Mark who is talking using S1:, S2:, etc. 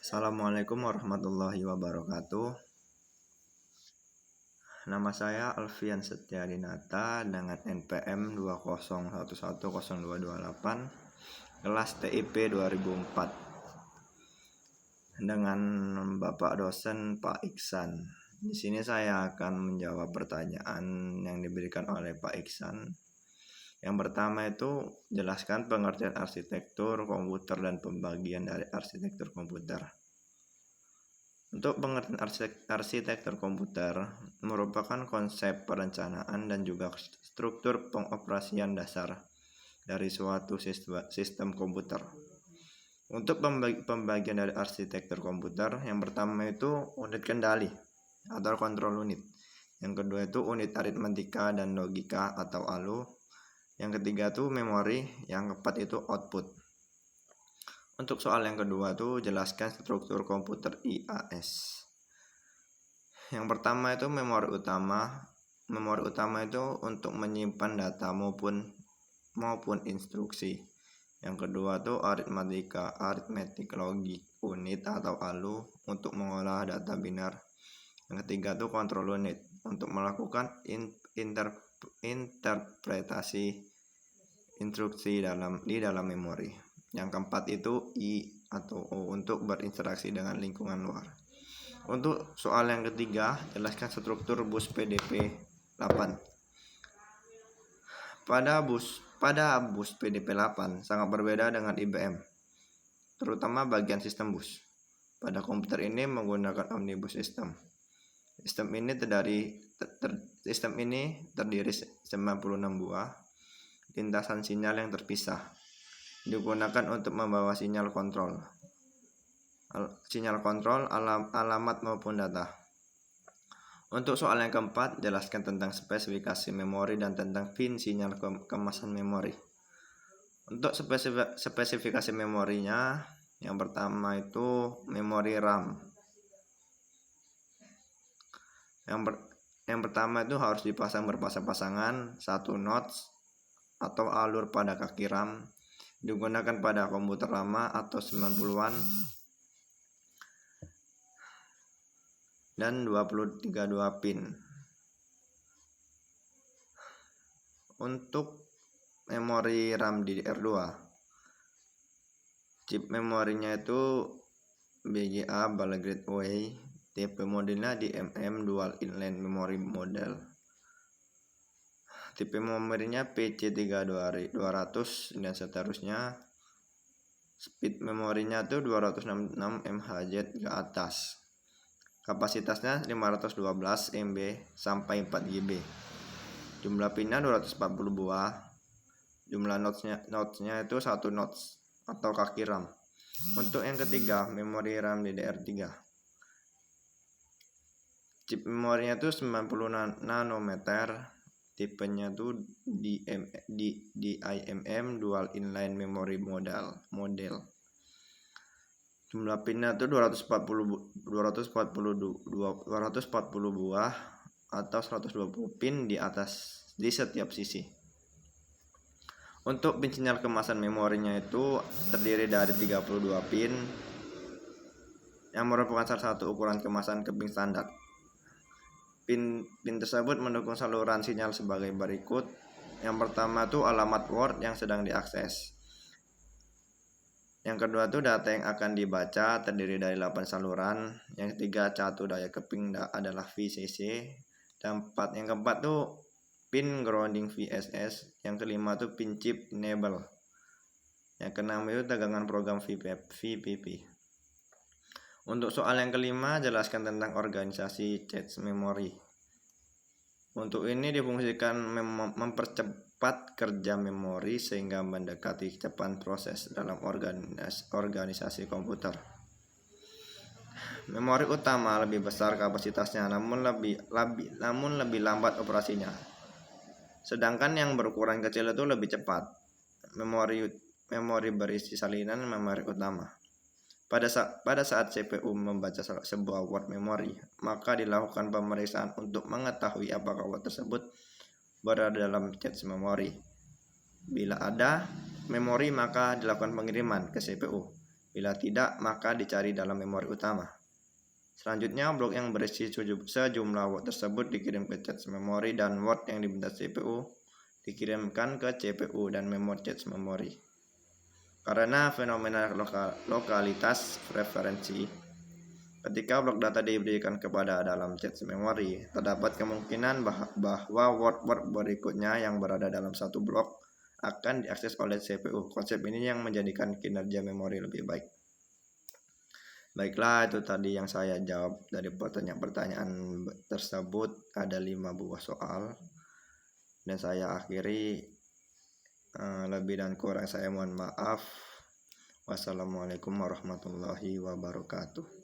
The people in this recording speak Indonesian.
S1: Assalamualaikum warahmatullahi wabarakatuh. Nama saya Alfian Setyadinata dengan NPM 2011028, kelas TIP 2004, dengan Bapak dosen Pak Iksan. Di sini saya akan menjawab pertanyaan yang diberikan oleh Pak Iksan. Yang pertama itu, jelaskan pengertian arsitektur komputer dan pembagian dari arsitektur komputer. Untuk pengertian arsitektur komputer merupakan konsep perencanaan dan juga struktur pengoperasian dasar dari suatu sistem komputer. Untuk pembagian dari arsitektur komputer, yang pertama itu unit kendali atau control unit. Yang kedua itu unit aritmatika dan logika atau ALU. Yang ketiga itu memori. Yang keempat itu output. Untuk soal yang kedua itu jelaskan struktur komputer IAS. Yang pertama itu memori utama. Memori utama itu untuk menyimpan data maupun instruksi. Yang kedua itu aritmatika, arithmetic logic unit atau ALU untuk mengolah data binar. Yang ketiga itu control unit untuk melakukan interpretasi instruksi di dalam memori. Yang keempat itu I atau O untuk berinteraksi dengan lingkungan luar. Untuk soal yang ketiga, jelaskan struktur bus PDP 8. Pada bus PDP 8 sangat berbeda dengan IBM, terutama bagian sistem bus. Pada komputer ini menggunakan omnibus system. Sistem ini terdiri 96 buah lintasan sinyal yang terpisah, digunakan untuk membawa sinyal kontrol, alamat maupun data. Untuk soal yang keempat, jelaskan tentang spesifikasi memori dan tentang pin sinyal kemasan memori. Untuk spesifikasi memorinya, yang pertama itu memori RAM. Yang pertama itu harus dipasang berpasang-pasangan 1 nodes atau alur pada kaki RAM, digunakan pada komputer lama atau 90-an dan 232 pin. Untuk memori RAM DDR2, chip memorinya itu BGA Ballarat Gateway, tipe modelnya DMM Dual Inline Memory Model. Tipe memorinya PC3200 dan seterusnya. Speed memorinya itu 266 MHz ke atas. Kapasitasnya 512 MB sampai 4 GB. Jumlah pinnya 240 buah. Jumlah nodesnya itu 1 nodes atau kaki RAM. Untuk yang ketiga, memori RAM DDR3. Chip memorinya itu 90 nanometer. Tipenya tuh DIMM Dual Inline Memory Model. Jumlah pinnya tuh 240 buah atau 120 pin di setiap sisi. Untuk pin sinyal kemasan memorinya itu terdiri dari 32 pin yang merupakan salah satu ukuran kemasan keping standar. Pin tersebut mendukung saluran sinyal sebagai berikut. Yang pertama itu alamat Word yang sedang diakses. Yang kedua itu data yang akan dibaca terdiri dari 8 saluran. Yang ketiga catu daya keping adalah VCC. Yang keempat itu pin grounding VSS. Yang kelima itu pin chip enable. Yang keenam itu tegangan program VPP. Untuk soal yang kelima, jelaskan tentang organisasi cache memory. Untuk ini difungsikan mempercepat kerja memori sehingga mendekati kecepatan proses dalam organisasi komputer. Memori utama lebih besar kapasitasnya namun lebih lambat operasinya. Sedangkan yang berukuran kecil itu lebih cepat. Memori berisi salinan memori utama. Pada saat CPU membaca sebuah word memory, maka dilakukan pemeriksaan untuk mengetahui apakah word tersebut berada dalam cache memori. Bila ada memori, maka dilakukan pengiriman ke CPU. Bila tidak, maka dicari dalam memori utama. Selanjutnya, blok yang berisi sejumlah word tersebut dikirim ke cache memori dan word yang diminta CPU dikirimkan ke CPU dan memori cache memori. Karena fenomena lokalitas preferensi, ketika blok data diberikan kepada dalam cache memori, terdapat kemungkinan bahwa word-word berikutnya yang berada dalam satu blok akan diakses oleh CPU. Konsep ini yang menjadikan kinerja memori lebih baik. Baiklah, itu tadi yang saya jawab dari pertanyaan-pertanyaan tersebut. Ada 5 buah soal. Dan saya akhiri, lebih dan kurang saya mohon maaf. Wassalamualaikum warahmatullahi wabarakatuh.